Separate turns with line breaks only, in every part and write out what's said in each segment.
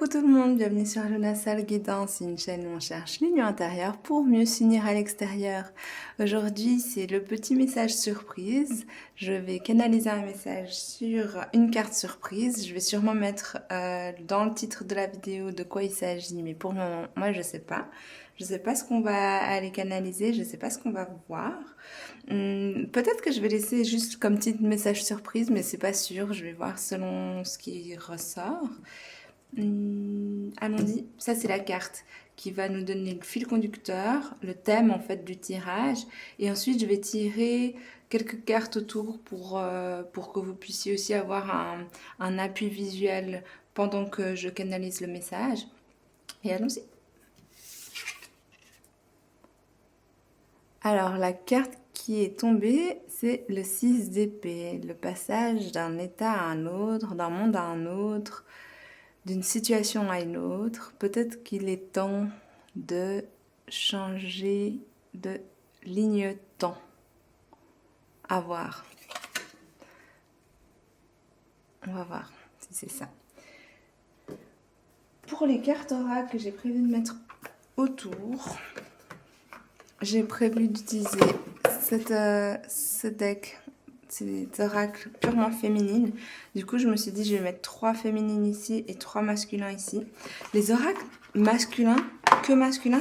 Coucou tout le monde, bienvenue sur Luna Salle Guidance, une chaîne où on cherche l'union intérieure pour mieux s'unir à l'extérieur. Aujourd'hui, c'est le petit message surprise. Je vais canaliser un message sur une carte surprise. Je vais sûrement mettre dans le titre de la vidéo de quoi il s'agit, mais pour le moment, moi je sais pas. Je sais pas ce qu'on va aller canaliser, je sais pas ce qu'on va voir. Peut-être que je vais laisser juste comme petit message surprise, mais c'est pas sûr. Je vais voir selon ce qui ressort. Allons-y, ça c'est la carte qui va nous donner le fil conducteur, le thème en fait du tirage, et ensuite je vais tirer quelques cartes autour pour que vous puissiez aussi avoir un appui visuel pendant que je canalise le message. Et allons-y. Alors la carte qui est tombée, c'est le 6 d'épée, le passage d'un état à un autre, d'un monde à un autre, d'une situation à une autre. Peut-être qu'il est temps de changer de ligne temps. À voir. On va voir si c'est ça. Pour les cartes oracles que j'ai prévu de mettre autour, j'ai prévu d'utiliser ce deck. C'est des oracles purement féminines. Du coup, je me suis dit, je vais mettre 3 féminines ici et 3 masculins ici. Les oracles masculins,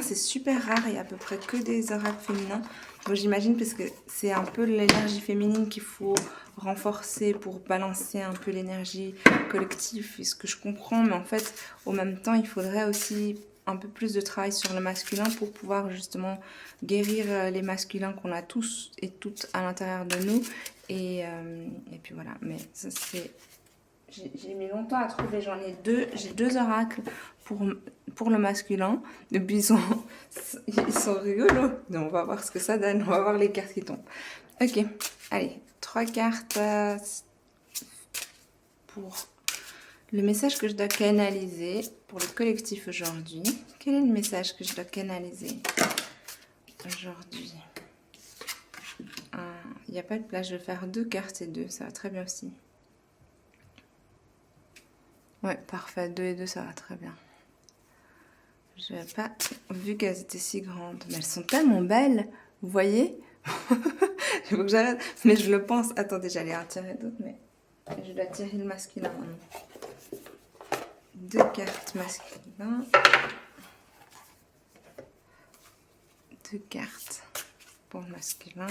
c'est super rare. Il y a à peu près que des oracles féminins. Bon, j'imagine parce que c'est un peu l'énergie féminine qu'il faut renforcer pour balancer un peu l'énergie collective. Et ce que je comprends, mais en fait, au même temps, il faudrait aussi un peu plus de travail sur le masculin pour pouvoir justement guérir les masculins qu'on a tous et toutes à l'intérieur de nous. Et puis voilà, mais ça c'est... J'ai mis longtemps à trouver, j'en ai deux. J'ai 2 oracles pour le masculin. Et puis ils sont rigolos. Donc on va voir ce que ça donne, on va voir les cartes qui tombent. Ok, allez, 3 cartes pour le message que je dois canaliser pour le collectif aujourd'hui. Quel est le message que je dois canaliser aujourd'hui? Il n'y a pas de place, je vais faire 2 cartes et 2, ça va très bien aussi. Ouais, parfait, 2 et 2, ça va très bien. Je n'avais pas vu qu'elles étaient si grandes, mais elles sont tellement belles, vous voyez? Il faut que j'arrête, mais je le pense. Attendez, j'allais en tirer d'autres, mais je dois tirer le masculin maintenant. 2 cartes masculines. 2 cartes pour le masculin.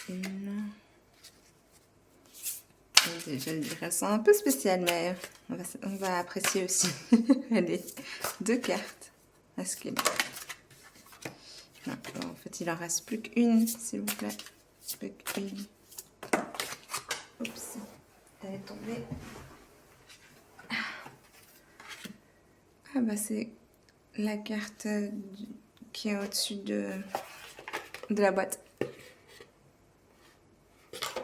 Une. Je le dirais, elles sont un peu spéciales, mais on va apprécier aussi. Allez, 2 cartes masculines. En fait, il en reste plus qu'une, s'il vous plaît. Plus qu'une. Oups, elle est tombée. Ah bah c'est la carte qui est au-dessus de la boîte.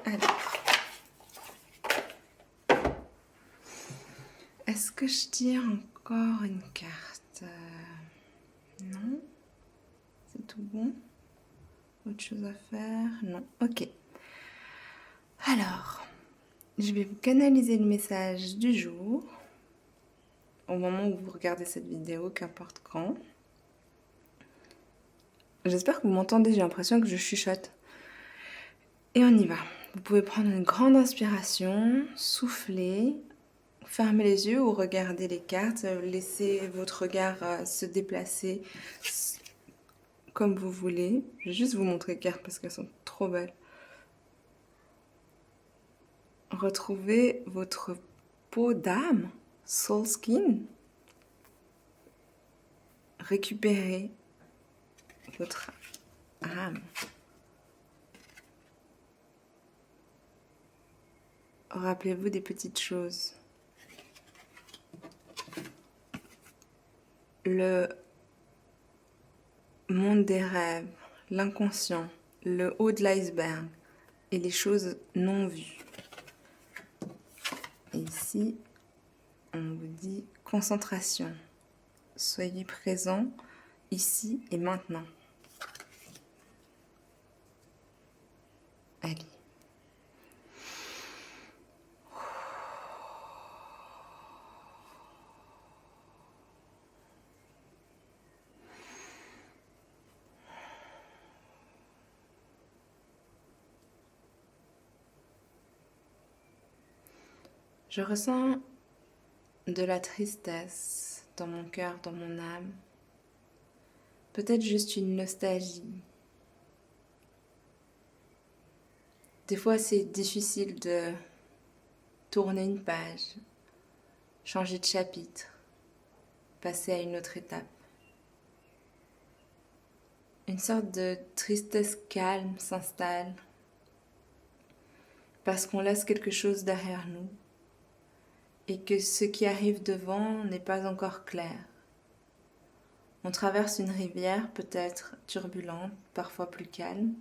Alors. Est-ce que je tire encore une carte? Non. C'est tout bon? Autre chose à faire? Non. Ok. Alors, je vais vous canaliser le message du jour. Au moment où vous regardez cette vidéo, qu'importe quand. J'espère que vous m'entendez, j'ai l'impression que je chuchote. Et on y va. Vous pouvez prendre une grande inspiration, souffler, fermer les yeux ou regarder les cartes, laissez votre regard se déplacer comme vous voulez. Je vais juste vous montrer les cartes parce qu'elles sont trop belles. Retrouvez votre peau d'âme, soul skin. Récupérez votre âme. Rappelez-vous des petites choses. Le monde des rêves, l'inconscient, le haut de l'iceberg et les choses non vues. Et ici, on vous dit concentration. Soyez présent ici et maintenant. Allez. Je ressens de la tristesse dans mon cœur, dans mon âme. Peut-être juste une nostalgie. Des fois, c'est difficile de tourner une page, changer de chapitre, passer à une autre étape. Une sorte de tristesse calme s'installe parce qu'on laisse quelque chose derrière nous et que ce qui arrive devant n'est pas encore clair. On traverse une rivière peut-être turbulente, parfois plus calme,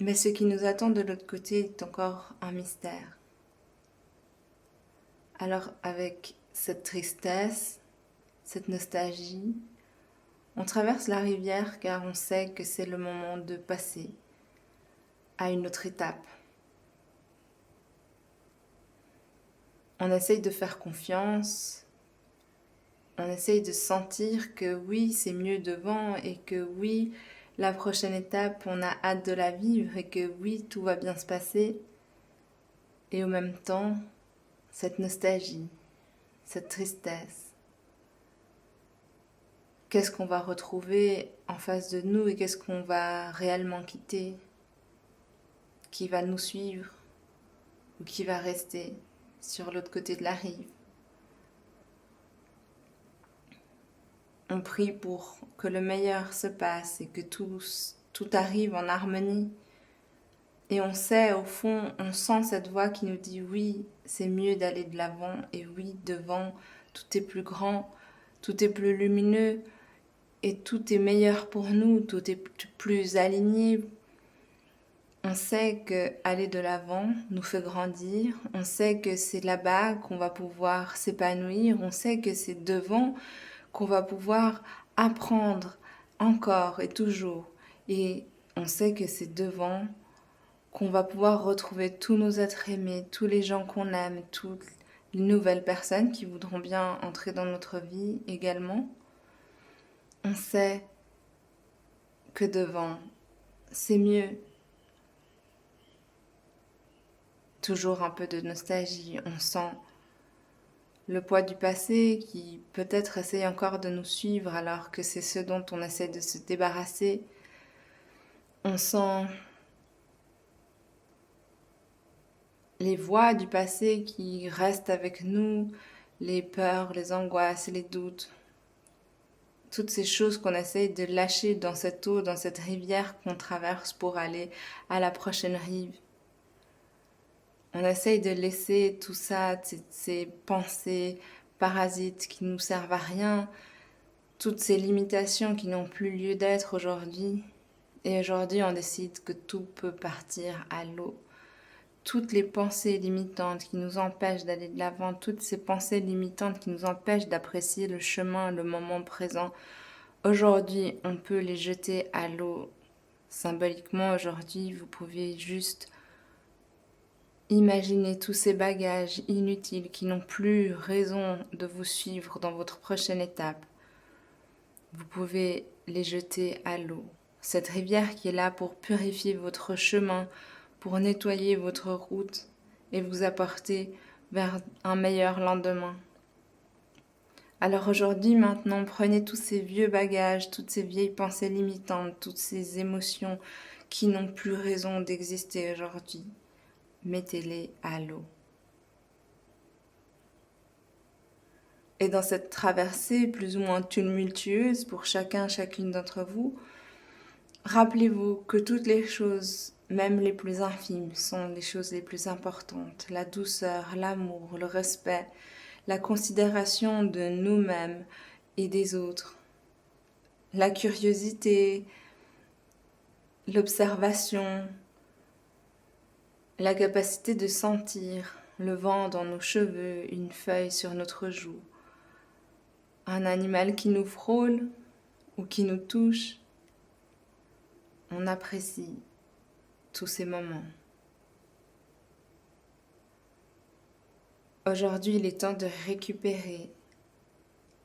mais ce qui nous attend de l'autre côté est encore un mystère. Alors avec cette tristesse, cette nostalgie, on traverse la rivière car on sait que c'est le moment de passer à une autre étape. On essaye de faire confiance, on essaye de sentir que oui, c'est mieux devant et que oui, la prochaine étape, on a hâte de la vivre et que oui, tout va bien se passer. Et au même temps, cette nostalgie, cette tristesse. Qu'est-ce qu'on va retrouver en face de nous et qu'est-ce qu'on va réellement quitter? Qui va nous suivre ou qui va rester sur l'autre côté de la rive? On prie pour que le meilleur se passe et que tout arrive en harmonie. Et on sait, au fond, on sent cette voix qui nous dit oui, c'est mieux d'aller de l'avant et oui, devant, tout est plus grand, tout est plus lumineux et tout est meilleur pour nous, tout est plus aligné. On sait que aller de l'avant nous fait grandir, on sait que c'est là-bas qu'on va pouvoir s'épanouir, on sait que c'est devant qu'on va pouvoir apprendre encore et toujours. Et on sait que c'est devant qu'on va pouvoir retrouver tous nos êtres aimés, tous les gens qu'on aime, toutes les nouvelles personnes qui voudront bien entrer dans notre vie également. On sait que devant, c'est mieux. Toujours un peu de nostalgie, on sent le poids du passé qui peut-être essaye encore de nous suivre alors que c'est ce dont on essaie de se débarrasser. On sent les voix du passé qui restent avec nous, les peurs, les angoisses, les doutes. Toutes ces choses qu'on essaye de lâcher dans cette eau, dans cette rivière qu'on traverse pour aller à la prochaine rive. On essaye de laisser tout ça, ces pensées parasites qui nous servent à rien, toutes ces limitations qui n'ont plus lieu d'être aujourd'hui. Et aujourd'hui, on décide que tout peut partir à l'eau. Toutes les pensées limitantes qui nous empêchent d'aller de l'avant, toutes ces pensées limitantes qui nous empêchent d'apprécier le chemin, le moment présent, aujourd'hui, on peut les jeter à l'eau. Symboliquement, aujourd'hui, vous pouvez juste imaginer tous ces bagages inutiles qui n'ont plus raison de vous suivre dans votre prochaine étape. Vous pouvez les jeter à l'eau. Cette rivière qui est là pour purifier votre chemin, pour nettoyer votre route et vous apporter vers un meilleur lendemain. Alors aujourd'hui, maintenant, prenez tous ces vieux bagages, toutes ces vieilles pensées limitantes, toutes ces émotions qui n'ont plus raison d'exister aujourd'hui. Mettez-les à l'eau. Et dans cette traversée plus ou moins tumultueuse pour chacune d'entre vous, rappelez-vous que toutes les choses, même les plus infimes, sont les choses les plus importantes. La douceur, l'amour, le respect, la considération de nous-mêmes et des autres. La curiosité, l'observation, la capacité de sentir le vent dans nos cheveux, une feuille sur notre joue, un animal qui nous frôle ou qui nous touche. On apprécie tous ces moments. Aujourd'hui, il est temps de récupérer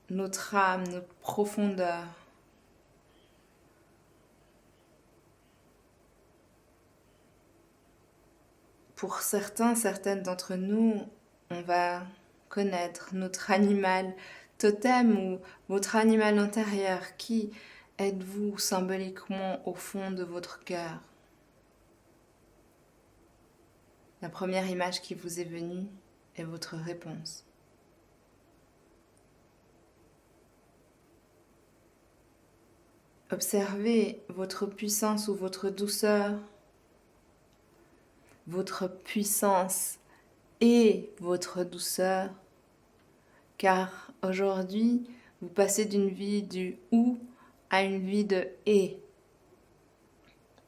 notre âme, notre profondeur. Pour certains, certaines d'entre nous, on va connaître notre animal totem ou votre animal intérieur. Qui êtes-vous symboliquement au fond de votre cœur? La première image qui vous est venue est votre réponse. Observez votre puissance ou votre douceur, votre puissance et votre douceur, car aujourd'hui, vous passez d'une vie du ou à une vie de et.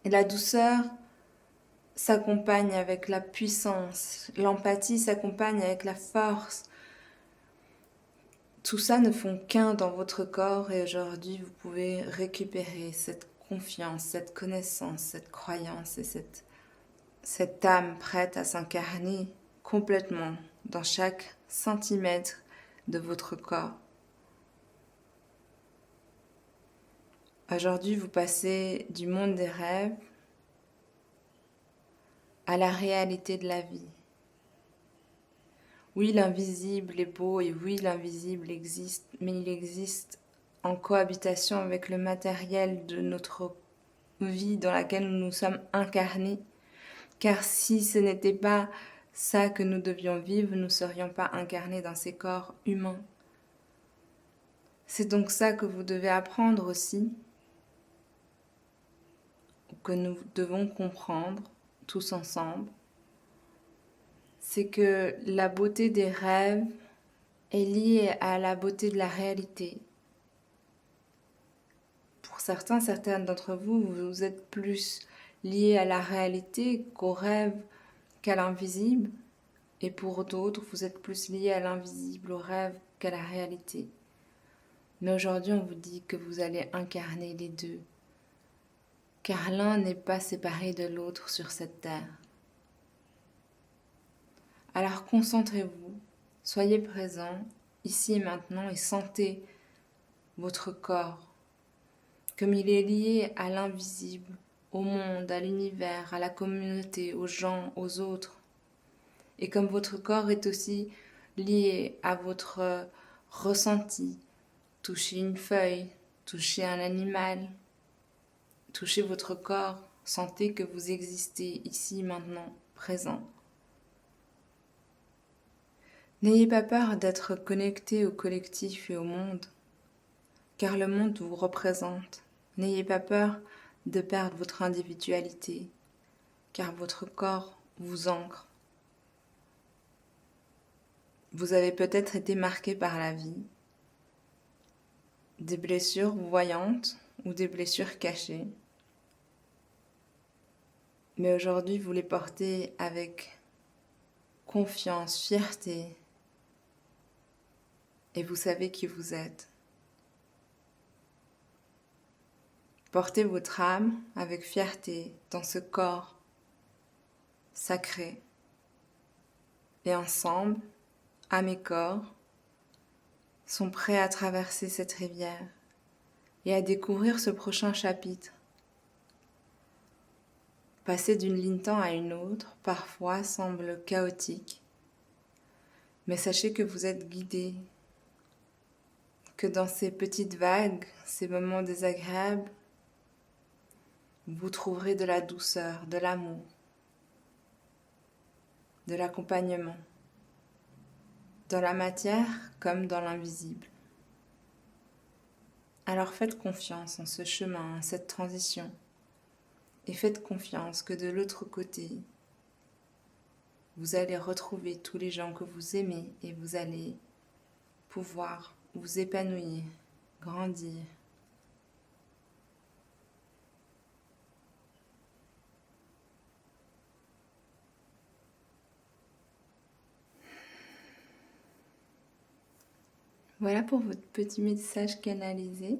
Et la douceur s'accompagne avec la puissance, l'empathie s'accompagne avec la force. Tout ça ne font qu'un dans votre corps et aujourd'hui vous pouvez récupérer cette confiance, cette connaissance, cette croyance et cette âme prête à s'incarner complètement dans chaque centimètre de votre corps. Aujourd'hui vous passez du monde des rêves à la réalité de la vie. Oui, l'invisible est beau et oui, l'invisible existe, mais il existe en cohabitation avec le matériel de notre vie dans laquelle nous nous sommes incarnés. Car si ce n'était pas ça que nous devions vivre, nous ne serions pas incarnés dans ces corps humains. C'est donc ça que vous devez apprendre aussi, que nous devons comprendre tous ensemble. C'est que la beauté des rêves est liée à la beauté de la réalité. Pour certains, certaines d'entre vous, vous êtes plus liés à la réalité qu'au rêve, qu'à l'invisible. Et pour d'autres, vous êtes plus liés à l'invisible, au rêve, qu'à la réalité. Mais aujourd'hui, on vous dit que vous allez incarner les deux. Car l'un n'est pas séparé de l'autre sur cette terre. Alors concentrez-vous, soyez présents, ici et maintenant, et sentez votre corps, comme il est lié à l'invisible, au monde, à l'univers, à la communauté, aux gens, aux autres. Et comme votre corps est aussi lié à votre ressenti, touchez une feuille, touchez un animal, touchez votre corps, sentez que vous existez ici, maintenant, présent. N'ayez pas peur d'être connecté au collectif et au monde, car le monde vous représente. N'ayez pas peur de perdre votre individualité, car votre corps vous ancre. Vous avez peut-être été marqué par la vie, des blessures voyantes ou des blessures cachées, mais aujourd'hui vous les portez avec confiance, fierté, et vous savez qui vous êtes. Portez votre âme avec fierté dans ce corps sacré. Et ensemble, âme et corps, sont prêts à traverser cette rivière et à découvrir ce prochain chapitre. Passer d'une ligne temps à une autre, parfois, semble chaotique. Mais sachez que vous êtes guidés, que dans ces petites vagues, ces moments désagréables, vous trouverez de la douceur, de l'amour, de l'accompagnement, dans la matière comme dans l'invisible. Alors faites confiance en ce chemin, en cette transition, et faites confiance que de l'autre côté, vous allez retrouver tous les gens que vous aimez et vous allez pouvoir vous épanouir, grandir. Voilà pour votre petit message canalisé.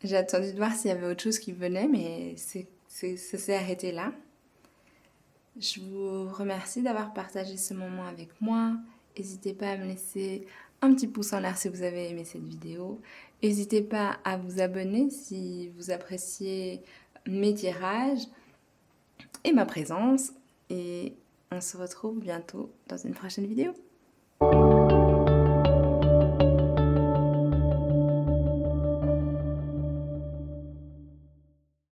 J'ai attendu de voir s'il y avait autre chose qui venait, mais ça s'est arrêté là. Je vous remercie d'avoir partagé ce moment avec moi. N'hésitez pas à me laisser un petit pouce en l'air si vous avez aimé cette vidéo. N'hésitez pas à vous abonner si vous appréciez mes tirages et ma présence. et on se retrouve bientôt dans une prochaine vidéo.